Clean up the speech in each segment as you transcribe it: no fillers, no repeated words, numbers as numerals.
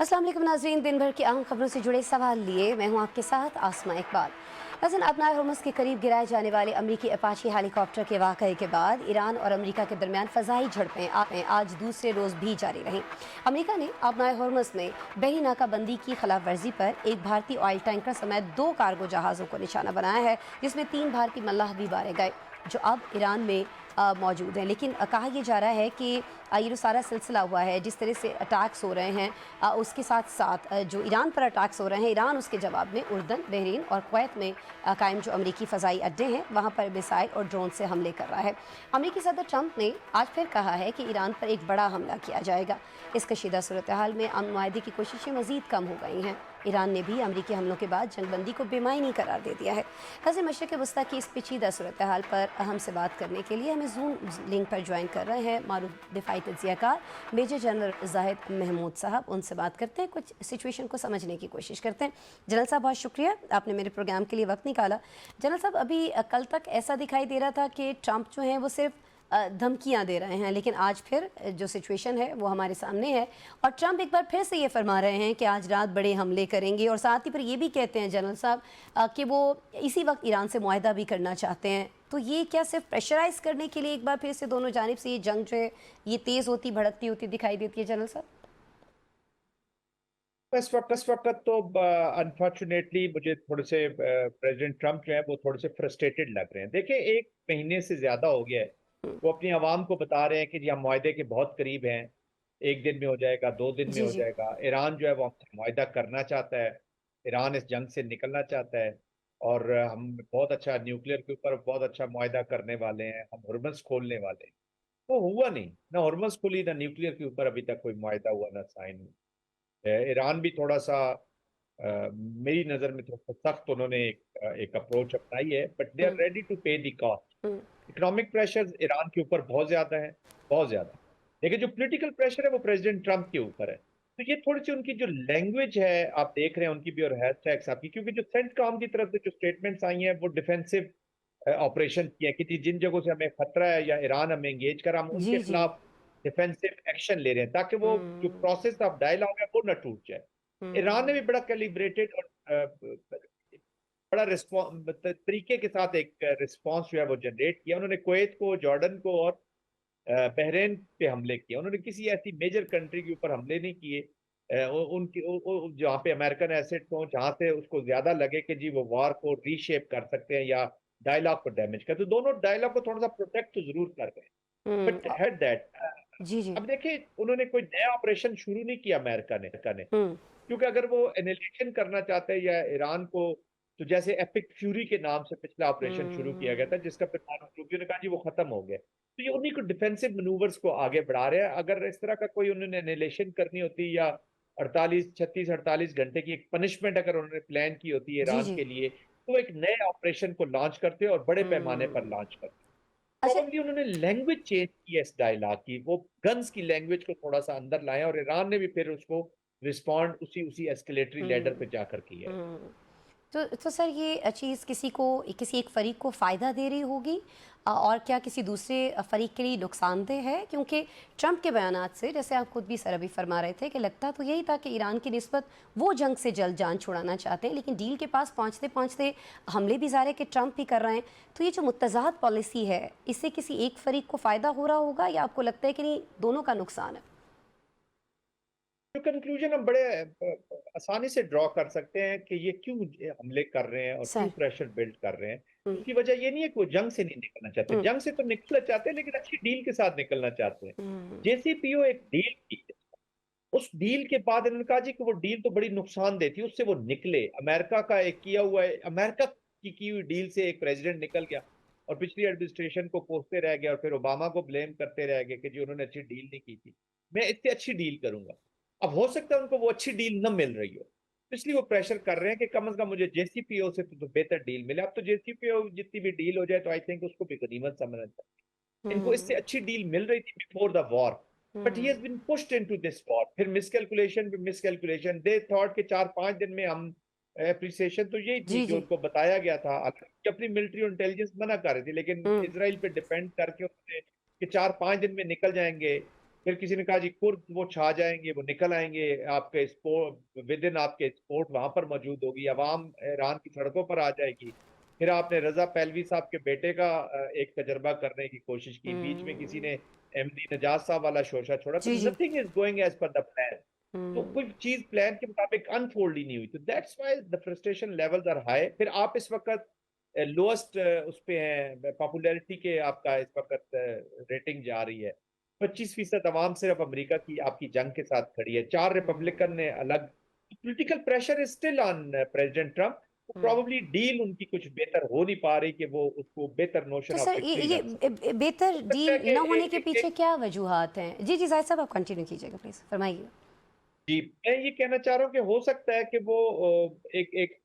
अस्सलाम वालेकुम नाज़रीन, दिन भर की अहम खबरों से जुड़े सवाल लिए मैं हूं आपके साथ आसमा इकबाल। नाज़रीन, अपना होर्मुज़ के करीब गिराए जाने वाले अमरीकी अपाची हेलीकॉप्टर के वाक़ये के बाद ईरान और अमरीका के दरमियान फ़ज़ाई झड़पें आज दूसरे रोज़ भी जारी रहीं। अमरीका ने अपना होर्मुज़ में बहरी नाकाबंदी की खिलाफ वर्जी पर एक भारतीय ऑयल टैंकर समेत 2 कार्गो जहाज़ों को निशाना बनाया है, जिसमें 3 भारतीय मल्लाह भी मारे गए जो अब ईरान में मौजूद हैं। लेकिन कहा यह जा रहा है कि ये जो सारा सिलसिला हुआ है, जिस तरह से अटैक्स हो रहे हैं, उसके साथ साथ जो ईरान पर अटैक्स हो रहे हैं, ईरान उसके जवाब में उर्दन, बहरीन और कुवैत में कायम जो अमरीकी फ़ज़ाई अड्डे हैं वहाँ पर मिसाइल और ड्रोन से हमले कर रहा है। अमरीकी सदर ट्रंप ने आज फिर कहा है कि ईरान पर एक बड़ा हमला किया जाएगा। इस कशीदा सूरत हाल में अमन मुआहदे की कोशिशें मज़ीद कम हो गई हैं। ईरान ने भी अमरीकी हमलों के बाद जंगबंदी को बेमायनी करार दे दिया है। वैसे मशरिक़ वस्ता की इस पेचीदा सूरत हाल पर हमसे बात करने के लिए हमें जूम लिंक पर ज्वाइन कर रहे हैं मारूफ दिफाई तज्ज़ियाकार मेजर जनरल जाहिद महमूद साहब। उनसे बात करते हैं, कुछ सिचुएशन को समझने की कोशिश करते हैं। जनरल साहब, बहुत शुक्रिया आपने मेरे प्रोग्राम के लिए वक्त निकाला। जनरल साहब, अभी कल तक ऐसा दिखाई दे रहा था कि ट्रंप जो हैं वो सिर्फ धमकियां दे रहे हैं, लेकिन आज फिर जो सिचुएशन है वो हमारे सामने है और ट्रंप एक बार फिर से ये फरमा रहे हैं कि आज रात बड़े हमले करेंगे और साथ ही फिर ये भी कहते हैं जनरल साहब कि वो इसी वक्त ईरान से मुआहदा भी करना चाहते हैं। तो ये क्या सिर्फ प्रेशराइज करने के लिए एक बार फिर से दोनों जानिब से ये जंग जो है ये तेज़ होती भड़कती होती दिखाई देती है जनरल साहब? इस वक्त तो अनफॉर्चुनेटली मुझे थोड़े से प्रेसिडेंट ट्रम्प जो है वो थोड़े से फ्रस्ट्रेटेड लग रहे हैं। देखिए, 1 महीने से ज्यादा हो गया है। हम्म, वो अपनी आवाम को बता रहे हैं कि जी हम मुआहदे के बहुत करीब हैं, 1 दिन में हो जाएगा, 2 दिन में जी हो जी। जाएगा। ईरान जो है वो हमसे मुआहदा करना चाहता है, ईरान इस जंग से निकलना चाहता है और हम बहुत अच्छा न्यूक्लियर के ऊपर बहुत अच्छा मुआहदा करने वाले हैं, हम हॉर्मस खोलने वाले हैं। वो हुआ नहीं, ना हॉर्मस खुली ना न्यूक्लियर के ऊपर अभी तक कोई मुआहदा हुआ ना साइन हुआ। ईरान भी थोड़ा सा मेरी नजर में थोड़ा सा सख्त उन्होंने एक अप्रोच अपनाई है, but they are hmm, ready to pay the cost. Hmm, economic pressure Iran के ऊपर बहुत ज्यादा है, बहुत ज्यादा। लेकिन जो पॉलिटिकल प्रेशर है वो प्रेसिडेंट ट्रंप के ऊपर है। तो ये थोड़ी सी उनकी जो लैंग्वेज है आप देख रहे हैं उनकी भी और हैशटैग्स आपकी, क्योंकि जो सेंटकॉम की तरफ से जो स्टेटमेंट्स आई हैं वो डिफेंसिव ऑपरेशन की है कि जिन जगहों से हमें खतरा है या ईरान हमें एंगेज कर, हम उनके जी जी। खिलाफ डिफेंसिव एक्शन ले रहे हैं ताकि वो जो हम्म, प्रोसेस ऑफ डायलॉग है वो न टूट जाए। ईरान ने भी हम्म, बड़ा कैलिब्रेटेड और बड़ा रिस्पॉन्स तरीके के साथ एक रिस्पॉन्स जो है वो जनरेट किया। उन्होंने कुवैत को, जॉर्डन को और बहरीन पे हमले किए। उन्होंने किसी ऐसी मेजर कंट्री के ऊपर हमले नहीं किए उनकी जहाँ पे अमेरिकन एसेट्स हो, जहाँ से उसको ज्यादा लगे कि जी वो वार को रीशेप कर सकते हैं या डायलॉग को डैमेज कर। तो दोनों डायलॉग को थोड़ा सा प्रोटेक्ट तो जरूर कर रहे हैं, बट हम्म, हैड दैट जी जी। अब देखिए उन्होंने कोई नया ऑपरेशन शुरू नहीं किया अमेरिका ने। हम्म, क्योंकि अगर वो एनिलेशन करना चाहते हैं या ईरान को, तो जैसे एपिक फ्यूरी के नाम से पिछला ऑपरेशन शुरू किया गया हम्म, था जिसका फिर ने कहा जी वो खत्म हो गया, तो ये उन्हीं को डिफेंसिव मनूवर्स को आगे बढ़ा रहे हैं। अगर इस तरह का कोई उन्होंने एनिलेशन करनी होती या 48 की एक पनिशमेंट अगर उन्होंने प्लान की होती है जी ईरान जी। के लिए, तो वो एक नए ऑपरेशन को लॉन्च करते और बड़े पैमाने पर हम्म, लॉन्च करते। अच्छा। प्रॉब्ली उन्होंने लैंग्वेज चेंज की है इस डायलॉग की, वो गन्स की लैंग्वेज को थोड़ा सा अंदर लाए और ईरान ने भी फिर उसको रिस्पॉन्ड उसी उसी एस्केलेटरी हम्म, लेडर पे जाकर किया है। हम्म। तो सर ये चीज़ किसी एक फ़रीक को फ़ायदा दे रही होगी और क्या किसी दूसरे फ़रीक के लिए नुकसानदेह है? क्योंकि ट्रंप के बयानात से, जैसे आप खुद भी सर अभी फरमा रहे थे, कि लगता तो यही था कि ईरान की निस्बत वो जंग से जल्द जान छुड़ाना चाहते हैं, लेकिन डील के पास पहुँचते पहुँचते हमले भी ज़ाहिर है कि ट्रंप ही कर रहे हैं। तो ये जो मुत्तज़ाद पॉलिसी है, इससे किसी एक फ़रीक को फ़ायदा हो रहा होगा या आपको लगता है कि नहीं, दोनों का नुकसान है? जो कंक्लूजन हम बड़े आसानी से ड्रॉ कर सकते हैं कि ये क्यों हमले कर रहे हैं और क्यों सर। प्रेशर बिल्ड कर रहे हैं। हम्म, उसकी वजह ये नहीं है कि वो जंग से नहीं निकलना चाहते, हम्म, जंग से तो निकलना चाहते हैं लेकिन अच्छी डील के साथ निकलना चाहते हैं। हम्म, जेसीपीओ एक डील की, उस डील के बाद इन्होंने कहा जी कि वो डील तो बड़ी नुकसानदेह थी, उससे वो निकले। अमेरिका का एक किया हुआ है, अमेरिका की हुई डील से एक प्रेसिडेंट निकल गया और पिछली एडमिनिस्ट्रेशन को कोसते रह गया और फिर ओबामा को ब्लेम करते रह गए कि जी उन्होंने अच्छी डील नहीं की थी, मैं इससे अच्छी डील करूंगा। अब हो सकता है उनको वो अच्छी डील न मिल रही हो, तो इसलिए वो प्रेशर कर रहे हैं कि कम से कम मुझे जेसीपीओ से तो बेहतर डील मिले। अब तो जेसीपीओ जितनी भी डील हो जाए तो आई थिंक उसको भी गनीमत समझना चाहिए। इनको इससे हम्म, अच्छी डील मिल रही थी before the war, but he hmm, has been pushed into this war. फिर मिसकैलकुलेशन पे मिसकैलकुलेशन, दे थॉट के 4-5 दिन में हम अप्रिसिएशन तो यही थी जी जो जी। उनको बताया गया था। कि अपनी मिलिट्री इंटेलिजेंस मना कर रही थी, लेकिन हम्म, इसराइल पे डिपेंड करके उन्होंने कि 4-5 दिन में निकल जाएंगे। फिर किसी ने कहा जी कुर्द वो छा जाएंगे, वो निकल आएंगे, आपके स्पोर्ट विद इन आपके स्पोर्ट वहां पर मौजूद होगी, अवाम ईरान की सड़कों पर आ जाएगी। फिर आपने रजा पहलवी साहब के बेटे का एक तजर्बा करने की कोशिश की, बीच में किसी हम्म। ने एमडी नजाज साहब वाला शोशा छोड़ा, तो जी जी। Nothing is going as per the plan. तो हम्म। कोई चीज प्लान के मुताबिक अनफोल्ड ही नहीं हुई, तो that's why the frustration levels are high. फिर आप इस वक्त लोएस्ट उस पे हैं पॉपुलैरिटी के, आपका इस वक्त रेटिंग जा रही है 25% अवाम सिर्फ अमेरिका की आपकी जंग के साथ खड़ी है, 4 रिपब्लिकन ने अलग। Political pressure is still on president Trump. Hmm. Probably deal उनकी कुछ बेहतर हो नहीं पा रही कि वो उसको बेहतर तो नोशन ऑफ सर विक्ट्री ये रख सके। बेहतर हो सकता है डील कि न होने के एक, पीछे एक, क्या वजूहात हैं? जी जी, जाहिद साहब आप कंटिन्यू कीजिएगा प्लीज, फरमाइए। जी मैं ये कहना चाह रहा हूँ कि हो सकता है कि वो एक एक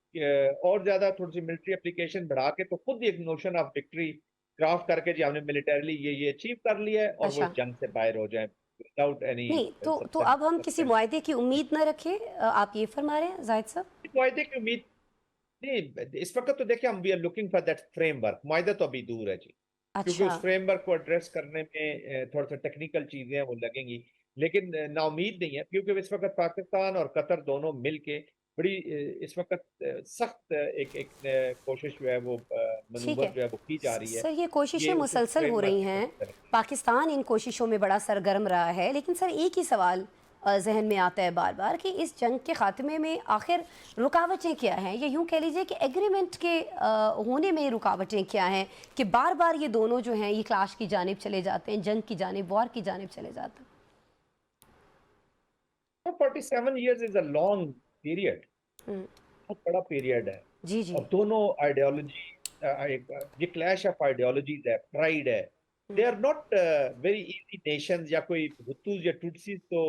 और ज्यादा थोड़ी सी मिलिट्री एप्लीकेशन बढ़ा के तो खुद एक नोशन ऑफ विक्ट्री क्राफ्ट करके जी हमने मिलिटरीली ये अचीव कर लिया है और वो इस अच्छा। जंग से बाहर हो जाए विदाउट एनी नहीं, तो अब हम किसी सब्सटेंस। मुआहदे की उम्मीद न रखें, आप ये फरमा रहे हैं जाहिद साहब? मुआहदे की उम्मीद नहीं, इस वक्त तो देखिए हम we are looking for that framework, मुआहदा तो अभी दूर है जी, क्योंकि अच्छा। उस फ्रेमवर्क को एड्रेस करने में थोड़ा सा टेक्निकल चीजें हैं वो लगेंगी। लेकिन नाउमीद नहीं है, क्योंकि इस वक्त पाकिस्तान और कतर दोनों मिलके बड़ी इस वक्त सख्त एक एक कोशिश जो है वो ठीक मनूवर है। जो है वो की जा रही है। सर ये कोशिशें ये उस मुसलसल हो फ्रेमवर्क रही की हैं, मदद करेगी। पाकिस्तान इन कोशिशों में बड़ा सरगर्म रहा है, लेकिन सर एक ही सवाल जहन में आता है बार बार कि इस जंग के खात्मे में आखिर रुकावटें क्या हैं, या यूँ कह लीजिए कि एग्रीमेंट के होने में रुकावटें क्या हैं कि बार बार ये दोनों जो हैं ये क्लाश की जानिब चले जाते हैं, जंग की जानिब, वॉर की जानिब चले जाते हैं। 47 years is a long period, hmm. बहुत बड़ा पीरियड है। जी जी। और दोनों आइडियोलॉजी, ये क्लैश ऑफ आइडियोलॉजीज है, प्राइड है। They are not very easy nations, या कोई हुतूस या टुटसीस तो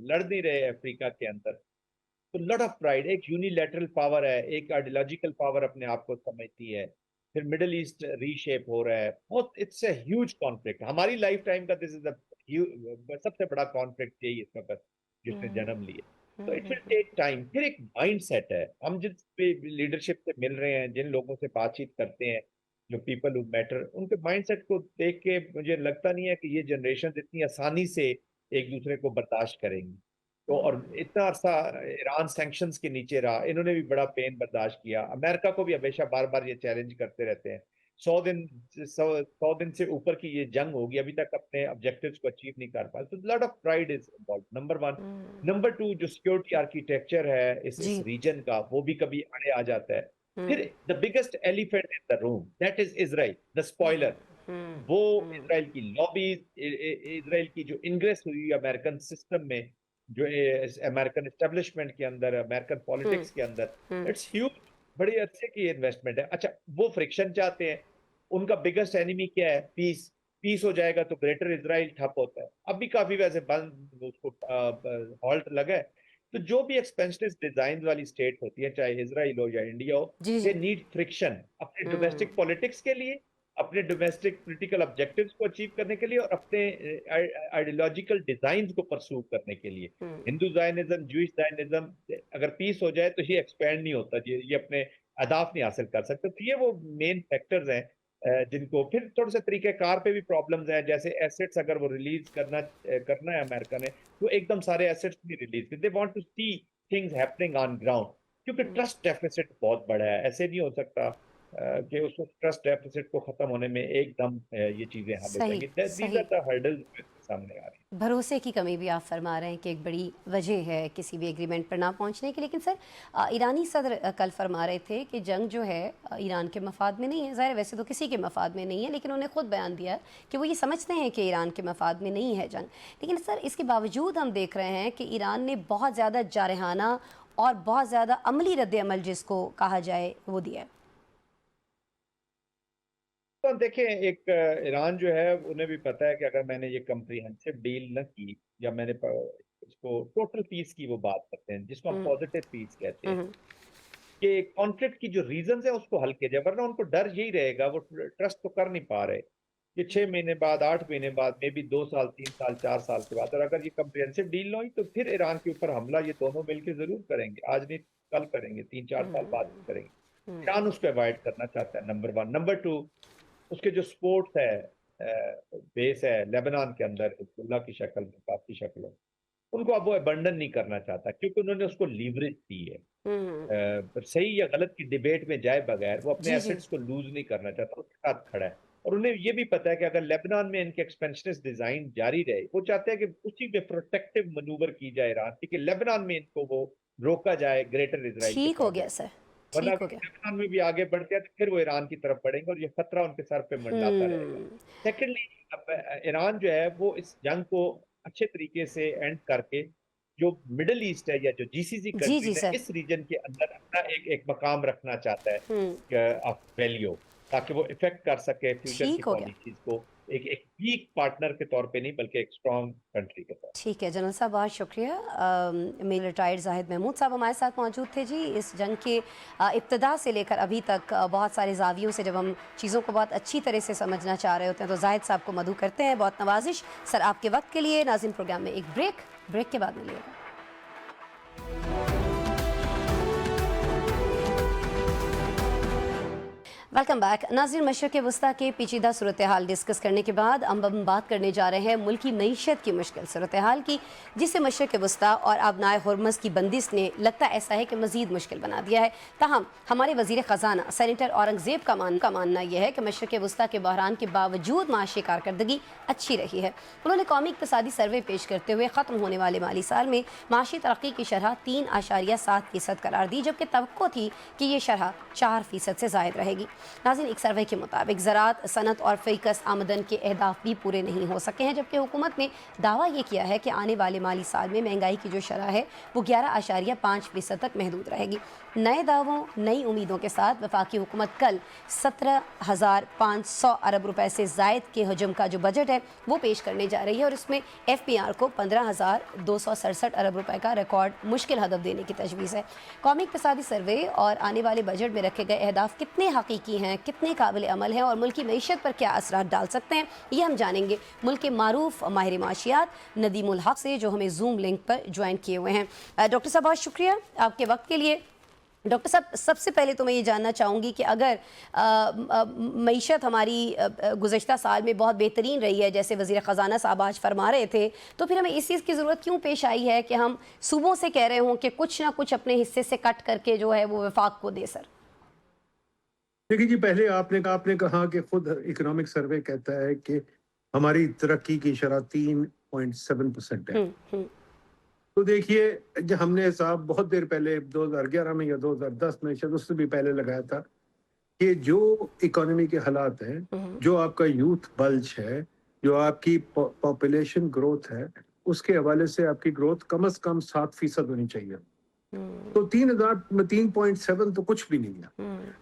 लड़ नहीं रहे अफ्रीका के अंदर। तो लॉट ऑफ प्राइड, एक यूनिलैटरल पावर है, एक आइडियोलॉजिकल पावर अपने आप को समझती है। फिर मिडल ईस्ट रीशेप हो रहा है बहुत, इट्स ए ह्यूज कॉन्फ्लिक्ट, हमारी लाइफ टाइम का दिस इज सबसे बड़ा कॉन्फ्लिक्ट यही इस वक्त जिसने जन्म लिया। तो इट विल टेक टाइम। फिर एक माइंड सेट है, हम जिस लीडरशिप से मिल रहे हैं, जिन लोगों से बातचीत करते हैं, जो पीपल हु मैटर, उनके माइंड सेट को देख के मुझे लगता नहीं है कि ये जनरेशन इतनी आसानी से एक दूसरे को बर्दाश्त करेंगी। तो और इतना अरसा ईरान सैंक्शंस के नीचे रहा, इन्होंने भी बड़ा पेन बर्दाश्त किया, अमेरिका को भी हमेशा बार बार ये चैलेंज करते रहते हैं। 100 दिन, 100 दिन से ऊपर की ये जंग होगी, अभी तक अपने ऑब्जेक्टिव्स को अचीव नहीं कर पाए, तो lot of pride is involve, number one. Number two, जो सिक्योरिटी आर्किटेक्चर है इस जी। रीजन का, वो भी कभी अड़े आ जाता है। फिर the biggest elephant in the room that is Israel, the spoiler. वो इसराइल की लॉबीज, इसराइल की जो इंग्रेस हुई अमेरिकन सिस्टम में, जो अमेरिकन एस्टेब्लिशमेंट के अंदर, अमेरिकन पॉलिटिक्स के अंदर, इट्स ह्यूज, बड़े अच्छे की इन्वेस्टमेंट है। अच्छा, वो फ्रिक्शन चाहते हैं, उनका बिगेस्ट एनिमी क्या है? पीस। पीस हो जाएगा तो ग्रेटर इसराइल ठप होता है, अब भी काफी वैसे बंद उसको हॉल्ट लगा है। तो जो भी एक्सपेंसिव डिजाइन वाली स्टेट होती है, चाहे इसराइल हो या इंडिया हो, जी दे जी। नीड फ्रिक्शन अपने डोमेस्टिक पॉलिटिक्स के लिए, अपने डोमेस्टिक पॉलिटिकल ऑब्जेक्टिव्स को अचीव करने के लिए, और अपने आइडियोलॉजिकल डिजाइन को परस्यू करने के लिए। हिंदू जायनिज्म, जूइश जायनिज्म, अगर पीस हो जाए तो ये एक्सपैंड नहीं होता, ये अपने अहदाफ नहीं हासिल कर सकते। तो ये वो मेन फैक्टर्स हैं जिनको फिर थोड़े से तरीकेकार पे भी प्रॉब्लम्स हैं, जैसे एसेट्स अगर वो रिलीज करना है अमेरिका ने, तो एकदम सारे एसेट्स नहीं release, they want to see things happening on ground, क्योंकि ट्रस्ट डेफिसिट बहुत बड़ा है। ऐसे नहीं हो सकता कि उसको ट्रस्ट डेफिसिट को खत्म होने में एकदम ये चीजें हल हो सही जाएंगी। दीज आर सही। द हर्डल्स सामने आ रही भरोसे की कमी भी आप फरमा रहे हैं कि एक बड़ी वजह है किसी भी एग्रीमेंट पर ना पहुंचने की, लेकिन सर ईरानी सदर कल फरमा रहे थे कि जंग जो है ईरान के मफाद में नहीं है। ज़ाहिर वैसे तो किसी के मफाद में नहीं है, लेकिन उन्होंने खुद बयान दिया है कि वो ये समझते हैं कि ईरान के मफाद में नहीं है जंग। लेकिन सर इसके बावजूद हम देख रहे हैं कि ईरान ने बहुत ज़्यादा जारहाना और बहुत ज़्यादा अमली रद्द-ए-अमल जिसको कहा जाए वो दिया है। तो देखें, एक ईरान जो है उन्हें भी पता है कि अगर मैंने ये कम्प्रिहेंसिव डील न की, या मैंने इसको टोटल पीस की वो बात करते हैं जिसको हम हम्म। पॉजिटिव पीस कहते हैं, हम्म। कि कॉन्फ्लिक्ट की जो रीजन है उसको हल किया जाए, वरना उनको डर यही रहेगा, वो ट्रस्ट तो कर नहीं पा रहे कि 6 महीने बाद, 8 महीने बाद, मे बी 2 साल, 3 साल, 4 साल के बाद, और अगर ये कम्प्रिहेंसिव डील ना हुई तो फिर ईरान के ऊपर हमला ये दोनों मिलकर जरूर करेंगे, आज नहीं कल करेंगे, 3-4 साल बाद करेंगे। ईरान उसको अवॉइड करना चाहता है, नंबर वन। नंबर टू, उसके जो स्पोर्ट्स है, बेस है लेबनान के अंदर हिजबुल्लाह की शक्ल में, काफी शक्ल में, उनको अब वो अबंडन नहीं करना चाहता क्योंकि उन्होंने उसको लीवरेज दी है। हम्म। पर सही या गलत की डिबेट में जाए बगैर वो अपने जी जी। एसेट्स को लूज नहीं करना चाहता, उसके साथ खड़ा है। और उन्हें ये भी पता है कि अगर लेबनान में इनके एक्सपेंशनिस्ट डिजाइन जारी रहे, वो चाहते हैं कि उसी में प्रोटेक्टिव मनूवर की जाए ईरान की, कि लेबनान में इनको वो रोका जाए ग्रेटर इसराइल के ठीक हो गया प्रोजेक्ट। सर। वरना ठीक हो अगर गया। लेबनान में भी आगे बढ़ते हैं तो फिर वो ईरान की तरफ बढ़ेंगे और ये खतरा उनके सर पे मंडराता रहेगा। हम्म। सेकेंडली, अब ईरान जो है वो इस जंग को अच्छे तरीके से एंड करके जो मिडल ईस्ट है या जो जीसीसी जी जी कंट्रीज है सर। इस रीजन के अंदर अपना एक एक मकाम रखना चाहता हम्म। है ऑफ वैल्यू, ताकि वो इफेक्ट कर सके फ्यूचर की ठीक हो गया। पॉलिसीज को, एक एक वीक पार्टनर के तौर पे नहीं बल्कि एक स्ट्रॉन्ग कंट्री के तौर। ठीक है जनरल साहब, बहुत शुक्रिया। मेरे रिटायर्ड जाहिद महमूद साहब हमारे साथ मौजूद थे जी। इस जंग के इब्तदा से लेकर अभी तक बहुत सारे जावियों से जब हम चीज़ों को बहुत अच्छी तरह से समझना चाह रहे होते हैं तो जाहिद साहब को मदऊ करते हैं। बहुत नवाजिश सर आपके वक्त के लिए। नाज़रीन, प्रोग्राम में एक ब्रेक के बाद मिलिएगा। Welcome back. नाज़रीन, मशरक़ वस्ता के पेचीदा सूरत हाल डिस्कस करने के बाद अब हम बात करने जा रहे हैं मुल्की मईशत की मुश्किल सूरत हाल की, जिसे मशरक़ वस्ता और अबनाए हुर्मुज़ की बंदिश ने लगता ऐसा है कि मज़ीद मुश्किल बना दिया है। ताहम हमारे वज़ीर ख़जाना सेनेटर औरंगज़ेब का मानना यह है कि मशरक़ वस्ता के बहरान के बावजूद माशी कारकर्दगी अच्छी रही है। उन्होंने कौमी इक़्तिसादी सर्वे पेश करते हुए ख़त्म होने वाले माली साल में माशी तरक्की की शरह 3.7% करार दी, जबकि तवक्को थी कि ये शरह 4% से ज़ायद रहेगी। नाज़रीन, एक सर्वे के मुताबिक ज़राअत, सनत और फ़ीकस आमदन के अहदाफ भी पूरे नहीं हो सके हैं, जबकि हुकूमत ने दावा ये किया है कि आने वाले माली साल में महंगाई की जो शरह है वो 11.5% तक महदूद रहेगी। नए दावों, नई उम्मीदों के साथ वफाकी हुकूमत कल 17,500 अरब रुपए से ज़ायद के हजम का जो बजट है वो पेश करने जा रही है और इसमें FPR को 15,267 अरब रुपए का रिकॉर्ड मुश्किल हदफ देने की तजवीज़ है। कौमी इक़्तिसादी सर्वे और आने वाले बजट में रखे गए अहदाफ कितने हकीकी हैं, कितने काबिल अमल हैं और मुल्क की मईशत पर क्या असरात डाल सकते हैं, ये हम जानेंगे मुल्क के मारूफ माहिर माशियात नदीमुल हक से, जो हमें जूम लिंक पर ज्वाइन किए हुए हैं। डॉक्टर साहब, बहुत शुक्रिया आपके वक्त के लिए। डॉक्टर साहब, सबसे पहले तो मैं ये जानना चाहूँगी कि अगर मईशत हमारी गुज़श्ता साल में बहुत बेहतरीन रही है, जैसे वज़ीर ख़जाना साहब आज फरमा रहे थे, तो फिर हमें इस चीज़ की ज़रूरत क्यों पेश आई है कि हम सूबों से कह रहे हों कि कुछ ना कुछ अपने हिस्से से कट करके जो है वो वफाक को दे? सर देखिए जी, पहले आपने कहा कि खुद इकोनॉमिक सर्वे कहता है कि हमारी तरक्की की शरह 3.7% है। तो देखिए, जो हमने हिसाब बहुत देर पहले 2011 में या 2010 में, शायद उससे भी पहले लगाया था कि जो इकोनॉमी के हालात हैं, जो आपका यूथ बल्ज है, जो आपकी पॉपुलेशन ग्रोथ है, उसके हवाले से आपकी ग्रोथ कम से कम 7% होनी चाहिए। तो 3.7 तो कुछ भी नहीं है।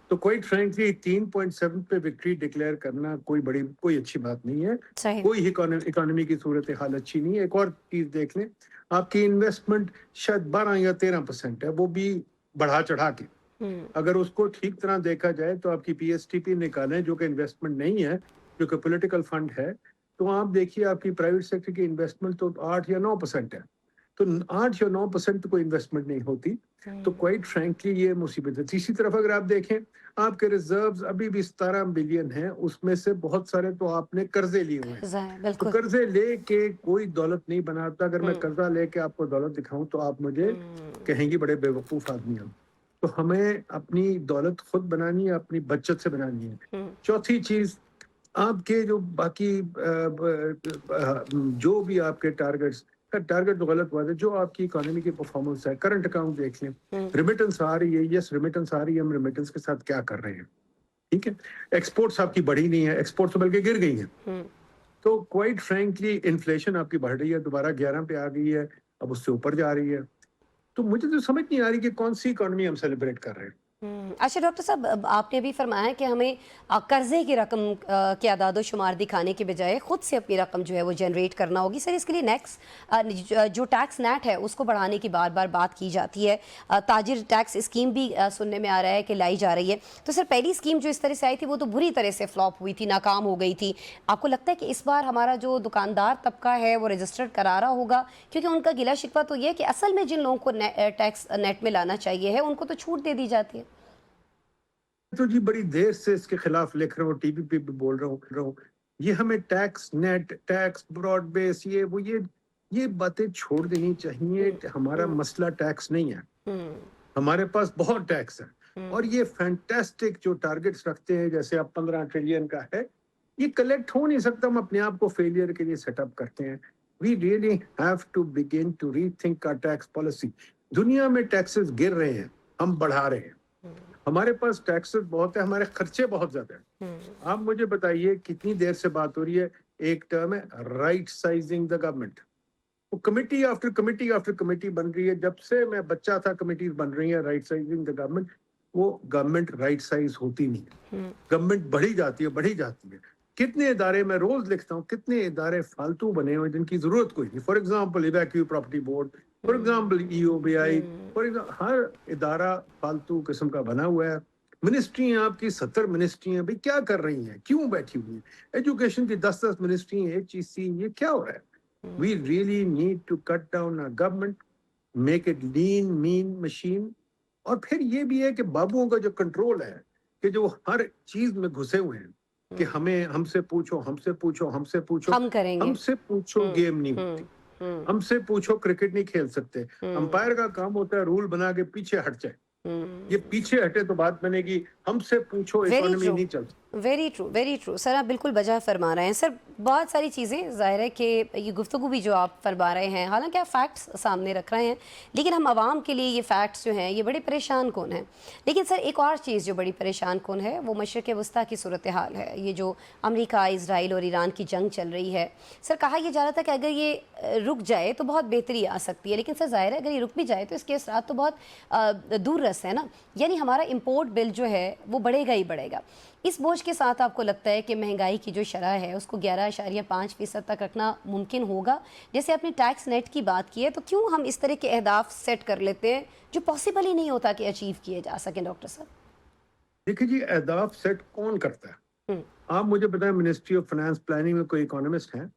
तो क्वाइट फ्रैंकली 3.7 पे विक्ट्री डिक्लेयर करना कोई अच्छी बात नहीं है। कोई इकोनॉमी की सूरत हाल अच्छी नहीं है। एक और चीज देख लें, आपकी इन्वेस्टमेंट शायद 12 या 13% है, वो भी बढ़ा चढ़ा के। अगर उसको ठीक तरह देखा जाए तो आपकी PSTP निकालें, जो कि इन्वेस्टमेंट नहीं है, जो कि पॉलिटिकल फंड है, तो आप देखिए आपकी प्राइवेट सेक्टर की इन्वेस्टमेंट तो 8 या 9% है। तो 8 या 9% तो कोई इन्वेस्टमेंट नहीं होती। तो क्वाइट फ्रैंकली ये मुसीबत है। तीसरी तरफ अगर आप देखें, आपके रिजर्व्स अभी भी 17 बिलियन हैं, उसमें से बहुत सारे तो आपने कर्जे लिए हुए हैं। तो कर्जे लेके कोई दौलत नहीं बनाता। अगर मैं कर्जा लेके आपको दौलत दिखाऊं तो आप मुझे कहेंगे बड़े बेवकूफ आदमी हो। तो हमें अपनी दौलत खुद बनानी है, अपनी बचत से बनानी है। चौथी चीज, आपके जो बाकी जो भी आपके टारगेट्स, टारगेट तो गलत बात है, जो आपकी इकोनॉमी की परफॉर्मेंस है, करंट अकाउंट देख लें, रिमिटेंस आ रही है, यस रिमिटेंस आ रही है, हम रिमिटेंस के साथ क्या कर रहे हैं, ठीक है। एक्सपोर्ट्स आपकी बढ़ी नहीं है, एक्सपोर्ट्स तो बल्कि गिर गई हैं। तो क्वाइट फ्रैंकली इन्फ्लेशन आपकी बढ़ रही है, दोबारा 11 पे आ गई है, अब उससे ऊपर जा रही है। तो मुझे तो समझ नहीं आ रही कि कौन सी इकोनॉमी हम सेलिब्रेट कर रहे हैं। अच्छा डॉक्टर साहब, आपने भी फरमाया कि हमें कर्जे की रकम के आदाद शुमार दिखाने के बजाय खुद से अपनी रकम जो है वो जनरेट करना होगी। सर, इसके लिए नेक्स्ट जो टैक्स नेट है उसको बढ़ाने की बार बार बात की जाती है। ताजिर टैक्स स्कीम भी सुनने में आ रहा है कि लाई जा रही है। तो सर, पहली स्कीम जो इस तरह से आई थी वो तो बुरी तरह से फ्लॉप हुई थी, नाकाम हो गई थी। आपको लगता है कि इस बार हमारा जो दुकानदार तबका है वो रजिस्टर्ड करा रहा होगा? क्योंकि उनका गिला शिकवा तो ये है कि असल में जिन लोगों को टैक्स नेट में लाना चाहिए है उनको तो छूट दे दी जाती है। तो जी बड़ी देर से इसके खिलाफ लिख रहा हूँ, टीवी पे भी बोल रहा हूँ। ये हमें tax net, tax broad base, ये बातें छोड़ देनी चाहिए। हमारा मसला टैक्स नहीं है, हमारे पास बहुत टैक्स है। और ये फैंटास्टिक जो टारगेट्स रखते हैं, जैसे अब 15 ट्रिलियन का है, ये कलेक्ट हो नहीं सकता। हम अपने आप को फेलियर के लिए सेटअप करते हैं। We really have to begin to rethink our tax policy. दुनिया में टैक्सेस गिर रहे हैं, हम बढ़ा रहे हैं। हमारे पास टैक्सेस बहुत है, हमारे खर्चे बहुत ज्यादा है। आप मुझे बताइए, कितनी देर से बात हो रही है, एक टर्म है राइट साइजिंग द गवर्नमेंट। वो committee after committee after committee बन रही है। जब से मैं बच्चा था कमेटीज बन रही है राइट साइजिंग द गवर्नमेंट। वो गवर्नमेंट राइट साइज होती नहीं है, गवर्नमेंट बढ़ी जाती है, बढ़ी जाती है। कितने इदारे, मैं रोज लिखता हूँ, कितने इदारे फालतू बने हुए जिनकी जरूरत कोई नहीं। For example evacuee property board, for example EOBI, for example हर इदारा फालतू किस्म का बना हुआ है। मिनिस्ट्री आपकी 70 मिनिस्ट्री हैं, भाई क्या कर रही हैं, क्यों बैठी हुई हैं? एजुकेशन की 10-10 मिनिस्ट्री हैं, एक चीज सी, ये क्या हो रहा है? We really need to cut down our government, make it lean, mean machine। और फिर ये भी है कि बाबुओं का जो कंट्रोल है, कि जो हर चीज में घुसे हुए हैं, कि हमें हमसे पूछो, हमसे पूछो, हमसे पूछो, हम करेंगे, हमसे पूछो गेम नहीं होती, हमसे पूछो क्रिकेट नहीं खेल सकते। अंपायर का काम होता है रूल बना के पीछे हट जाए। ये पीछे हटे तो बात बनेगी, हमसे पूछो इकोनॉमी नहीं चलती। Very true, very true sir, आप बिल्कुल बजा फरमा रहे हैं सर। बहुत सारी चीज़ें ज़ाहिर है कि ये गुफ्तगू भी जो आप फरमा रहे हैं, हालांकि आप फैक्ट्स सामने रख रहे हैं, लेकिन हम आवाम के लिए ये फैक्ट्स जो हैं ये बड़े परेशान कौन हैं। लेकिन सर एक और चीज़ जो बड़ी परेशान कौन है, वो मशरिक़ वस्ता की सूरत हाल है। ये जो अमेरिका, इजराइल और ईरान की जंग चल रही है, सर कहा यह जा रहा था कि अगर ये रुक जाए तो बहुत बेहतरी आ सकती है। लेकिन सर ज़ाहिर है अगर ये रुक भी जाए तो इसके असरात तो बहुत दूर रस है ना, यानी हमारा इम्पोर्ट बिल जो है वो बढ़ेगा ही बढ़ेगा। इस बोझ के साथ आपको लगता है कि महंगाई की जो शरह है उसको 11.5% तक रखना मुमकिन होगा? जैसे आपने टैक्स नेट की बात की है, तो क्यों हम इस तरह के अहदाफ सेट कर लेते हैं जो पॉसिबल ही नहीं होता कि अचीव किए जा सकें? डॉक्टर साहब देखिए जी, अहदाफ सेट कौन करता है? आप मुझे बताएं, मिनिस्ट्री ऑफ फाइनेंस प्लानिंग में कोई इकोनॉमिस्ट हैं?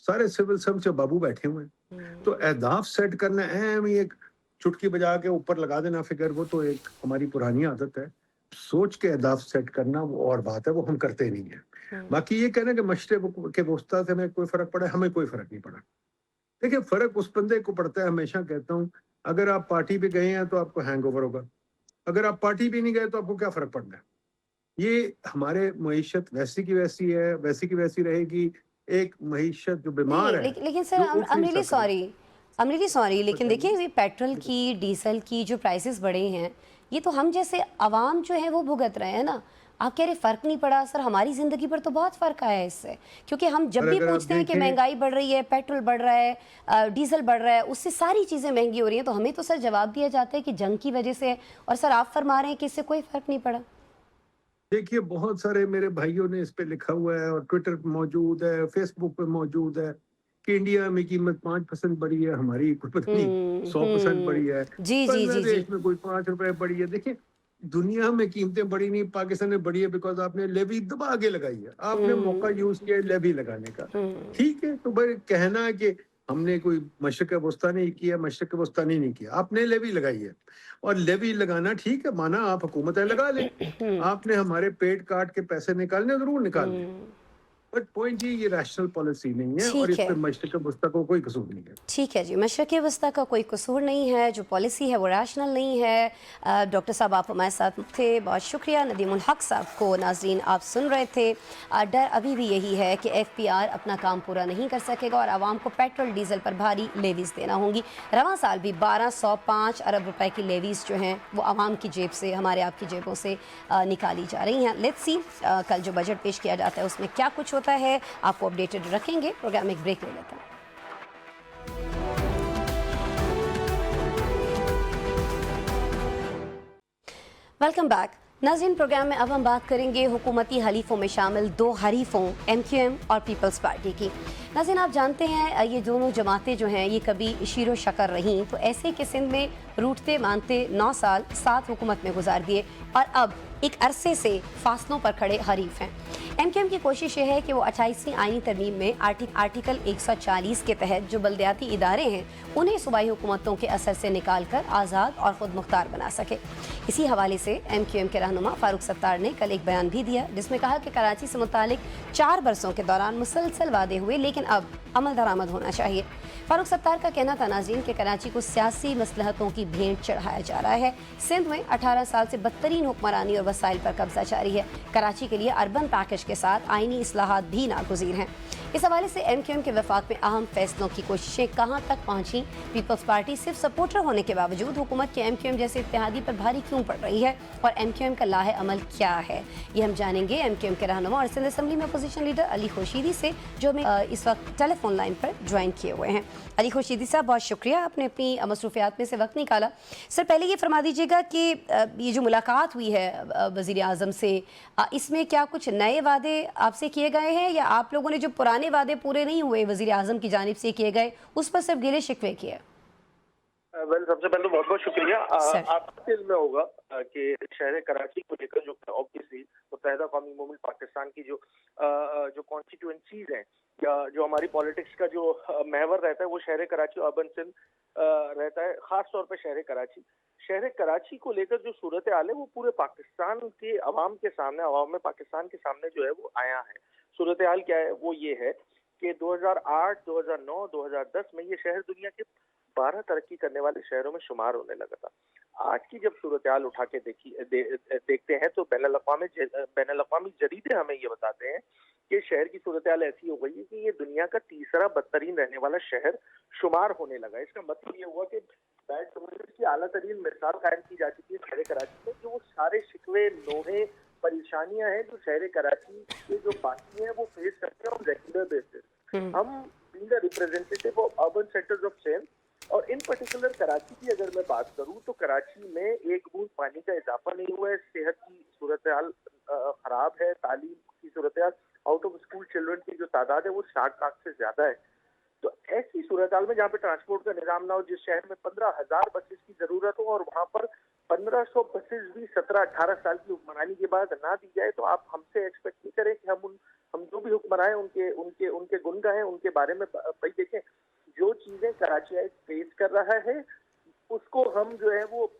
सारे सिविल सर्विस से बाबू बैठे हुए हैं। तो अहदाफ सेट करना अहम ही, एक चुटकी बजा के ऊपर लगा देना फिगर, वो तो एक हमारी पुरानी आदत है। सोच के अहदाफ सेट करना वो और बात है, वो हम करते नहीं है। बाकी ये कहना कि मशरिक़ के वस्ता से हमें कोई फर्क पड़ा, हमें कोई फर्क नहीं पड़ा। देखिए, फर्क उस बंदे को पड़ता है। हमेशा कहता हूँ, अगर आप पार्टी पे गए हैं तो आपको हैंगओवर होगा, अगर आप पार्टी पे नहीं गए तो आपको क्या फर्क पड़ना है? ये हमारे मईशत वैसी की वैसी है, वैसी की वैसी रहेगी। एक मईशत जो बीमार है, लेकिन सर I'm really sorry, लेकिन देखिए ये पेट्रोल की, डीजल की जो प्राइसेस बढ़े हैं, ये तो हम जैसे आवाम जो है वो भुगत रहे हैं ना। आप कह रहे फ़र्क नहीं पड़ा, सर हमारी ज़िंदगी पर तो बहुत फ़र्क आया है इससे। क्योंकि हम जब भी पूछते हैं कि महंगाई बढ़ रही है, पेट्रोल बढ़ रहा है, डीजल बढ़ रहा है, उससे सारी चीज़ें महंगी हो रही हैं, तो हमें तो सर जवाब दिया जाता है कि जंग की वजह से है। और सर आप फरमा रहे हैं कि इससे कोई फ़र्क नहीं पड़ा। देखिए, बहुत सारे मेरे भाइयों ने इस पे लिखा हुआ है, और ट्विटर पे मौजूद है, फेसबुक पे मौजूद है, कि इंडिया में कीमत 5% बढ़ी है, हमारी कोई पता नहीं 100% बढ़ी है, बांग्लादेश में कोई 5 रुपए बढ़ी है। देखिए, दुनिया में कीमतें बढ़ी नहीं, पाकिस्तान में बढ़ी है बिकॉज आपने लेवी दबा के लगाई है, आपने मौका यूज किया लेवी लगाने का। ठीक है, तो भाई कहना है कि हमने कोई मशरिक़ वस्ता नहीं किया, मशरिक़ वस्ता नहीं किया, आपने लेवी लगाई है। और लेवी लगाना ठीक है, माना आप हुकूमत लगा लें, आपने हमारे पेट काट के पैसे निकालने जरूर निकाल लें, बट पॉइंट ये रैशनल पॉलिसी नहीं है, और इस पे मशरिक़ वस्ता को कोई कसूर नहीं है। ठीक है जी, मशरिक़ वस्ता का कोई कसूर नहीं है, जो पॉलिसी है वो रैशनल नहीं है। डॉक्टर साहब आप हमारे साथ थे, बहुत शुक्रिया। नदीमुल हक साहब को नाज़रीन आप सुन रहे थे। डर अभी भी यही है कि FPR अपना काम पूरा नहीं कर सकेगा और आवाम को पेट्रोल डीजल पर भारी लेवीज़ देना होंगी। रवां साल भी 1205 अरब रुपए की लेवीज़ जो हैं वो आवाम की जेब से, हमारे आपकी जेबों से निकाली जा रही हैं। लेट्स सी कल जो बजट पेश किया जाता है उसमें क्या कुछ होता है, आपको अपडेटेड रखेंगे। प्रोग्राम एक ब्रेक ले लेते हैं। वेलकम बैक नाज़रीन। प्रोग्राम में अब हम बात करेंगे हुकूमती हलीफों में शामिल 2 हरीफों MQM और पीपल्स पार्टी की। नाज़रीन, आप जानते हैं ये दोनों जमातें जो हैं ये कभी शीरो शकर रहीं, तो ऐसे कि सिंध में रूठते मानते 9 साल साथ हुकूमत में गुजार दिए और अब एक अरसे से फासलों पर खड़े हरीफ हैं। एमक्यूएम की कोशिश ये है कि वो 28वीं आईनी तरमीम में आर्टिकल 140 के तहत जो बल्दियाती इदारे हैं उन्हें सूबाई हुकूमतों के असर से निकाल कर आज़ाद और खुद मुख्तार बना सके। इसी हवाले से एमक्यूएम के रहनुमा फारूक सत्तार ने कल एक बयान भी दिया जिसमें कहा कि कराची से मुतालिक 4 बरसों के दौरान मुसलसल वादे हुए लेकिन अब अमल दरामद होना चाहिए। फारूक सत्तार का कहना था नाज़रीन कि कराची को सियासी मसलहतों की भेंट चढ़ाया जा रहा है। सिंध में 18 साल से बदतरीन हुक्मरानी और वसाइल पर कब्जा जारी है। कराची के लिए अर्बन पैकेज के साथ आईनी इस्लाहात भी नागुज़ीर हैं। इस हवाले से एमक्यूएम के वफाक में अहम फैसलों की कोशिशें कहाँ तक पहुँची? पीपल्स पार्टी सिर्फ सपोर्टर होने के बावजूद हुकूमत के एमक्यूएम जैसे इत्तेहादी पर भारी क्यों पड़ रही है और एमक्यूएम का लाहे अमल क्या है, ये हम जानेंगे एमक्यूएम के रहनुमा और सिंध असेंबली में अपोजिशन लीडर अली खुर्शीदी से, जो हमें इस वक्त टेलीफोन लाइन पर ज्वाइन किए हुए हैं। अली खुर्शीदी साहब, बहुत शुक्रिया, आपने अपनी मसरूफियात में से वक्त निकाला। सर, पहले ये फरमा दीजिएगा कि ये जो मुलाकात हुई है वज़ीर आज़म से, इसमें क्या कुछ नए वादे आपसे किए गए हैं या आप लोगों ने जो पुराने वादे पूरे नहीं हुए वज़ीर आज़म की जानिब से किए गए उस पर सिर्फ गिले शिकवे किए? वेल, सबसे पहले बहुत बहुत शुक्रिया। आपके दिल में होगा कि शहर कराची को लेकर जो ऑब्वियसली मुत्तहिदा कौमी मूवमेंट पाकिस्तान की जो कॉन्स्टिट्यूएंसीज हैं या जो हमारी पॉलिटिक्स का जो महवर रहता है वो शहर कराची अर्बन सिंध रहता है, खास तौर पे शहर कराची को लेकर जो सूरत हाल है वो पूरे पाकिस्तान के अवाम के सामने, अवाम में पाकिस्तान के सामने जो है वो आया है। सूरत हाल क्या है? वो ये है कि 2008, 2009, 2010 में ये शहर दुनिया के 12 तरक्की करने वाले शहरों में शुमार होने लगा था। आज की जब सूरत हाल उठा के देखते हैं तो बैनुल-अक़वामी जरीदे हमें ये बताते हैं कि शहर की सूरत हाल ऐसी हो गई है कि ये दुनिया का तीसरा बदतरीन रहने वाला शहर शुमार होने लगा। इसका मतलब ये हुआ कि बैड गवर्नेंस की आला तरीन मिसाल कायम की जा चुकी है शहर कराची में। जो सारे शिकवे, नोहे, परेशानियां हैं जो शहर कराची के जो बाकी हैं वो फेस करते हैं ऑन रेगुलर बेसिस। हम being the representative of urban sectors of Sindh और इन पर्टिकुलर कराची की अगर मैं बात करूं तो कराची में एक बूंद पानी का इजाफा नहीं हुआ है, सेहत की सूरत हाल खराब है, तालीम की सूरत हाल, आउट ऑफ स्कूल चिल्ड्रन की जो तादाद है वो 60 लाख से ज्यादा है। तो ऐसी सूरत हाल में जहाँ पे ट्रांसपोर्ट का निजाम ना हो, जिस शहर में 15,000 बसेस की जरूरत हो और वहाँ पर 1500 बसेस भी 17-18 साल की हुक्मरानी के बाद ना दी जाए, तो आप हमसे एक्सपेक्ट नहीं करें कि हम जो भी हुक्मरान उनके गुण गाएं, उनके बारे में भाई देखें। जो चीजें कराची फेस कर रहा है उसको हम जो है वो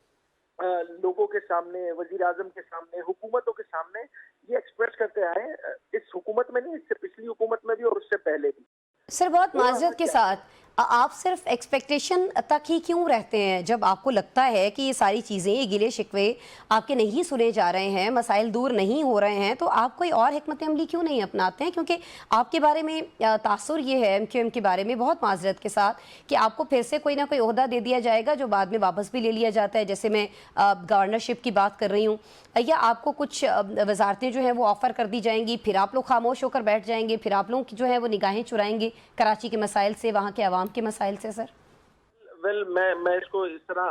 लोगों के सामने, वजीर आजम के सामने, हुकूमतों के सामने ये एक्सप्रेस करते आए। इस हुकूमत में नहीं, इससे पिछली हुकूमत में भी और उससे पहले भी। सर, बहुत माजरत के साथ, आप सिर्फ एक्सपेक्टेशन तक ही क्यों रहते हैं? जब आपको लगता है कि ये सारी चीज़ें, ये गिले शिकवे आपके नहीं सुने जा रहे हैं, मसाइल दूर नहीं हो रहे हैं, तो आप कोई और हिकमत अमली क्यों नहीं अपनाते हैं? क्योंकि आपके बारे में तासुर ये है एमक्यूएम के बारे में, बहुत माजरत के साथ, कि आपको फिर से कोई ना कोई ओहदा दे दिया जाएगा जो बाद में वापस भी ले लिया जाता है। जैसे मैं गवर्नरशिप की बात कर रही हूँ, या आपको कुछ वजारतें जो हैं वो ऑफ़र कर दी जाएंगी, फिर आप लोग खामोश होकर बैठ जाएंगे, फिर आप लोगों की जो है वो निगाहें चुराएंगे कराची के मसाइल से, वहाँ के अवाम के मसाइल से। सर, वेल, मैं इसको इस तरह,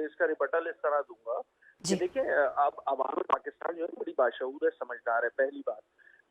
इसका रिबटल इस तरह दूंगा कि देखिए, अब अवाम पाकिस्तान जो है बड़ी बाशऊर है, समझदार है। पहली बात,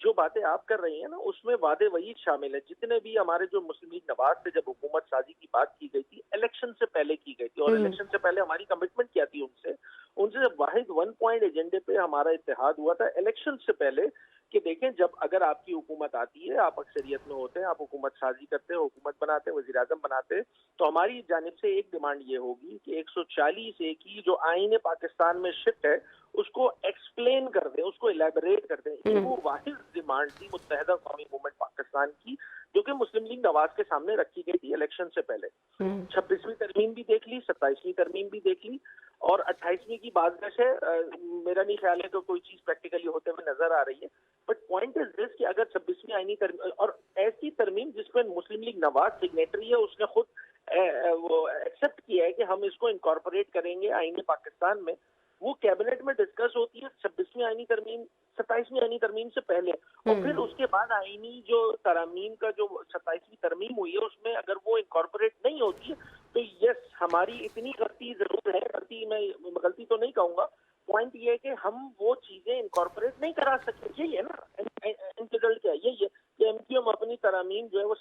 जो बातें आप कर रही हैं ना उसमें वादे वही शामिल है जितने भी हमारे जो मुस्लिम लीग नवाज से जब हुकूमत साजी की बात की गई थी, इलेक्शन से पहले की गई थी। और इलेक्शन से पहले हमारी कमिटमेंट क्या थी उनसे वाहिद 1 पॉइंट एजेंडे पे हमारा इत्तेहाद हुआ था इलेक्शन से पहले कि देखें, जब अगर आपकी हुकूमत आती है, आप अक्सरियत में होते हैं, आप हुकूमत साजी करते हैं, हुकूमत बनाते हैं, वज़ीर आज़म बनाते हैं, तो हमारी जानिब से एक डिमांड ये होगी कि 140A की जो आईन पाकिस्तान में शिफ्ट है उसको एक्सप्लेन कर दें, उसको इलेबोरेट कर दें। वो वाहिद डिमांड थी मुत्तहिदा कौमी मूवमेंट पाकिस्तान की, जो कि मुस्लिम लीग नवाज के सामने रखी गई थी इलेक्शन से पहले। 26वीं तरमीम भी देख ली, 27वीं तरमीम भी देख ली और 28वीं की बाज़गश है। मेरा नहीं ख्याल है कि कोई चीज प्रैक्टिकली होते हुए नजर आ रही है। बट पॉइंट इज दिस कि अगर 26वीं आईनी तरमीम और ऐसी तरमीम जिसमें मुस्लिम लीग नवाज सिग्नेटरी है, उसने खुद वो एक्सेप्ट किया है कि हम इसको इनकॉर्पोरेट करेंगे आईनी पाकिस्तान में, वो कैबिनेट में डिस्कस होती है 26वीं आईनी तरमीम 27वीं आईनी तरमीम से पहले, और फिर उसके बाद आईनी जो तरामीम का जो 27वीं तरमीम हुई है उसमें अगर वो इनकॉर्पोरेट नहीं होती है तो यस, हमारी इतनी गलती जरूर है, गलती तो नहीं कहूंगा, पॉइंट ये है कि हम वो चीजें इनकॉर्पोरेट नहीं करा सकते। यही है ना, रिजल्ट क्या है, यही है कि एमक्यूएम अपनी तरामीम जो है वो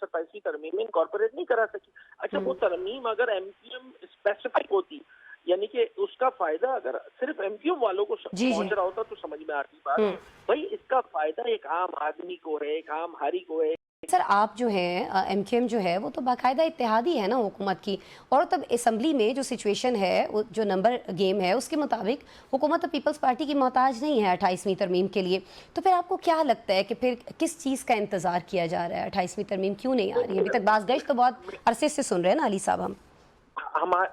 तरमीम अगर एमक्यूएम स्पेसिफिक होती, यानी कि उसका फायदा अगर सिर्फ एमक्यूएम वालों को पहुंच रहा होता तो समझ में आती बात। भाई इसका फायदा एक आम आदमी को है, एक आम हारी को है। सर आप जो है एमक्यूएम जो है वो तो बाकायदा इत्तेहादी है ना हुकूमत की, और तब असम्बली में जो सिचुएशन है, जो नंबर गेम है उसके मुताबिक हुकूमत तो पीपल्स पार्टी की मोहताज नहीं है 28वीं तरमीम के लिए। तो फिर आपको क्या लगता है कि फिर किस चीज़ का इंतज़ार किया जा रहा है? 28वीं तरमीम क्यों नहीं आ रही है अभी तक? बाज़गश्त तो बहुत अरसे से सुन रहे हैं ना अली साहब हम।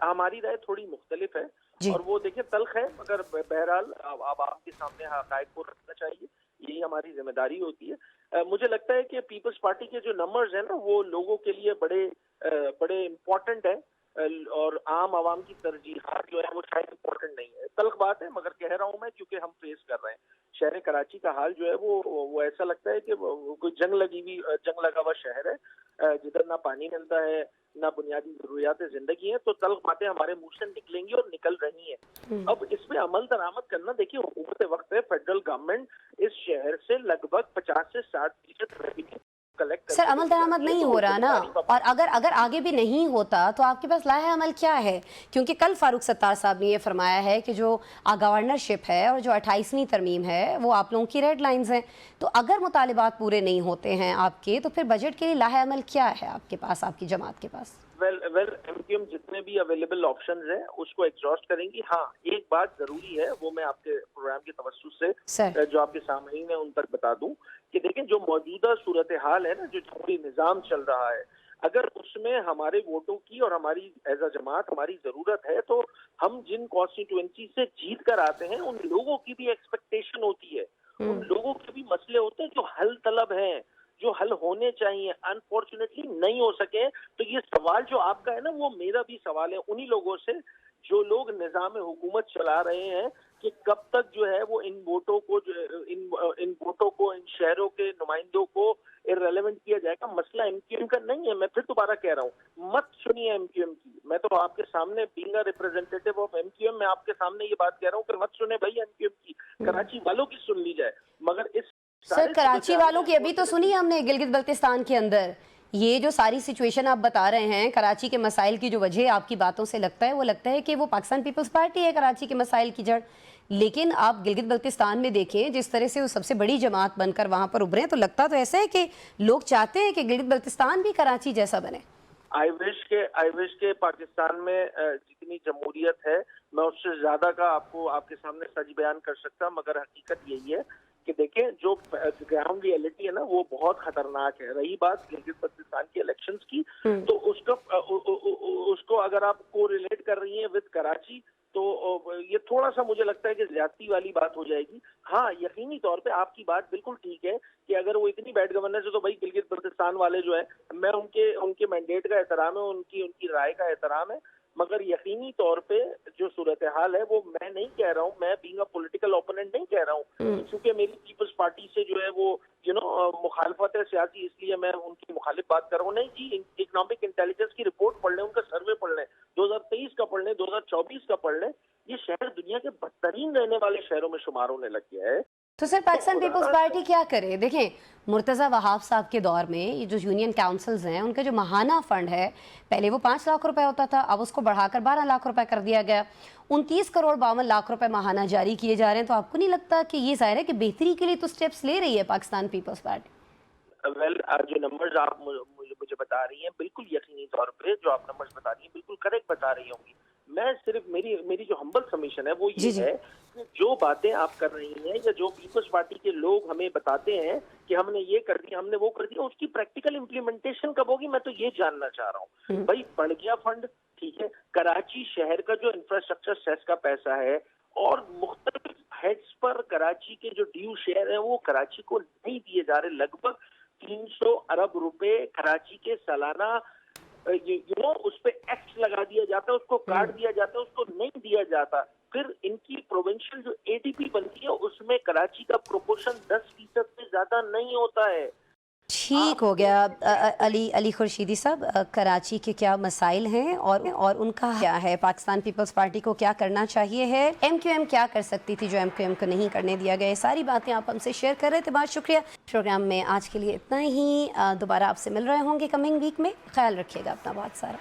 हमारी राय थोड़ी मुख्तलिफ है और वो देखिए तल्ख है, मगर बहरहाल अब आपके सामने हक़ाइक़ को रखना चाहिए, यही हमारी जिम्मेदारी होती है। मुझे लगता है कि पीपल्स पार्टी के जो नंबर्स हैं ना वो लोगों के लिए बड़े इम्पोर्टेंट है, और आम आवाम की तरजीहात जो है वो शायद इम्पोर्टेंट नहीं है। तल्ख बात है मगर कह रहा हूँ मैं, क्योंकि हम फेस कर रहे हैं। शहर कराची का हाल जो है वो ऐसा लगता है कि कोई जंग लगा हुआ शहर है, जिधर ना पानी मिलता है ना बुनियादी जरूरियात जिंदगी है। तो तल्ख बातें हमारे मुंह से निकलेंगी और निकल रही हैं। अब इसमें अमल दरामद करना, देखिए हुकूमत वक्त है, फेडरल गवर्नमेंट इस शहर से लगभग 50 से 60% रेवेन्यू कलेक्ट। सर अमल दरामद नहीं हो रहा ना, और अगर आगे भी नहीं होता तो आपके पास लाहे अमल क्या है? क्योंकि कल फारूक सत्तार साहब ने ये फरमाया है कि जो गवर्नरशिप है और जो 28वीं तरमीम है वो आप लोगों की रेड लाइंस हैं। तो अगर मुतालिबात पूरे नहीं होते हैं आपके, तो फिर बजट के लिए लाहे अमल क्या है आपके पास, आपकी जमात के पास? वेल एमक्यूएम जितने भी अवेलेबल ऑप्शंस हैं उसको एग्जॉस्ट करेंगी। हाँ, एक बात जरूरी है, वो मैं आपके प्रोग्राम के तवज्जुह से जो आपके सामईन है उन तक बता दूं कि देखें जो मौजूदा सूरत हाल है ना, जो जमहूरी निज़ाम चल रहा है, अगर उसमें हमारे वोटों की और हमारी एज अ जमात हमारी जरूरत है, तो हम जिन कॉन्स्टिट्यूएंसी से जीत कर आते हैं उन लोगों की भी एक्सपेक्टेशन होती है, उन लोगों के भी मसले होते हैं जो हल तलब हैं, जो हल होने चाहिए, अनफॉर्चुनेटली नहीं हो सके। तो ये सवाल जो आपका है ना, वो मेरा भी सवाल है उन्हीं लोगों से जो लोग निज़ाम हुकूमत चला रहे हैं, कि कब तक जो है वो इन वोटों को इन शहरों के नुमाइंदों को इररेलेवेंट किया जाएगा। मसला एमक्यूएम का नहीं है, मैं फिर दोबारा कह रहा हूँ, मत सुनिए एमक्यूएम की। मैं तो आपके सामने being a representative of MQM, मैं आपके सामने ये बात कह रहा हूँ कि मत सुने भाई एमक्यूएम की, कराची वालों की सुन ली जाए। मगर इस सर कराची वालों की अभी तो सुनी हमने, गिलगित बल्तिस्तान के अंदर ये जो सारी सिचुएशन आप बता रहे हैं, कराची के मसाइल की जो वजह आपकी बातों से लगता है, वो लगता है कि वो पाकिस्तान पीपल्स पार्टी है कराची के मसाइल की जड़। लेकिन आप गिलगित बल्तिस्तान में देखें जिस तरह से वो सबसे बड़ी जमात बनकर वहां पर उभरे, तो लगता तो ऐसा है कि लोग चाहते हैं कि गिलगित बल्तिस्तान भी कराची जैसा बने। आई विश के पाकिस्तान में जितनी जमहूरियत है मैं उससे ज्यादा का आपके सामने सच बयान कर सकता, मगर हकीकत यही है कि देखें जो ग्राउंड रियलिटी है ना वो बहुत खतरनाक है। रही बात गिलगित बल्तिस्तान की इलेक्शंस की, तो उसको अगर आप कोरिलेट कर रही हैं विद कराची, तो ये थोड़ा सा मुझे लगता है कि ज्यादती वाली बात हो जाएगी। हाँ, यकीनी तौर पे आपकी बात बिल्कुल ठीक है कि अगर वो इतनी बैड गवर्नेंस है तो भाई गिलगित बल्तिस्तान वाले जो है, मैं उनके मैंडेट का एहतराम है, उनकी राय का एहतराम है, मगर यकीनी तौर पे जो सूरत हाल है वो मैं नहीं कह रहा हूँ, मैं बीइंग अ पॉलिटिकल ओपोनेंट नहीं कह रहा हूँ, क्योंकि मेरी पीपल्स पार्टी से जो है वो मुखालफत है सियासी, इसलिए मैं उनकी मुखालिफ बात कर रहा हूँ। नहीं जी, इकोनॉमिक इंटेलिजेंस की रिपोर्ट पढ़ लें, उनका सर्वे पढ़ लें, 2023 का पढ़ लें, 2024 का पढ़ लें, ये शहर दुनिया के बदतरीन रहने वाले शहरों में शुमार होने लग गया है। तो सर पाकिस्तान पीपल्स पार्टी क्या करे? देखें मुर्तज़ा वहाब साहब के दौर में ये जो यूनियन काउंसिल्स हैं उनका जो महाना फंड है, पहले वो 5 लाख रुपए होता था, अब उसको बढ़ाकर 12 लाख रुपए कर दिया गया। 29 करोड़ 52 लाख रुपए महाना जारी किए जा रहे हैं। तो आपको नहीं लगता कि ये जाहिर है कि बेहतरी के लिए तो स्टेप्स ले रही है पाकिस्तान पीपल्स पार्टी? वेल जो नंबर्स आप मुझे बता रही हैं, बिल्कुल यकीनी तौर पे जो आप नंबर्स बता रही हैं बिल्कुल करेक्ट बता रही होंगी। मैं सिर्फ मेरी जो हम्बल सबमिशन है वो ये है कि जो बातें आप कर रही हैं या जो पीपल्स पार्टी के लोग हमें बताते हैं कि हमने ये कर दिया, हमने वो कर दिया, उसकी प्रैक्टिकल इम्प्लीमेंटेशन कब होगी, मैं तो ये जानना चाह रहा हूँ। भाई बढ़ गया फंड, ठीक है, कराची शहर का जो इंफ्रास्ट्रक्चर सेस का पैसा है और मुख्तलिफ हेड्स पर कराची के जो ड्यू शेयर है वो कराची को नहीं दिए जा रहे। लगभग 300 अरब रुपए कराची के सालाना उस पे एक्ट लगा दिया जाता है, उसको काट दिया जाता है, उसको नहीं दिया जाता। फिर इनकी प्रोविंशियल जो एडीपी बनती है उसमें कराची का प्रोपोर्शन 10% से ज्यादा नहीं होता है। ठीक हो गया। अली खुर्शीदी साहब, कराची के क्या मसाइल हैं और उनका क्या है, पाकिस्तान पीपल्स पार्टी को क्या करना चाहिए है, एमक्यूएम क्या कर सकती थी जो एमक्यूएम को नहीं करने दिया गया, सारी बातें आप हमसे शेयर कर रहे थे, बहुत शुक्रिया। प्रोग्राम में आज के लिए इतना ही, दोबारा आपसे मिल रहे होंगे कमिंग वीक में। ख्याल रखिएगा अपना बहुत सारा।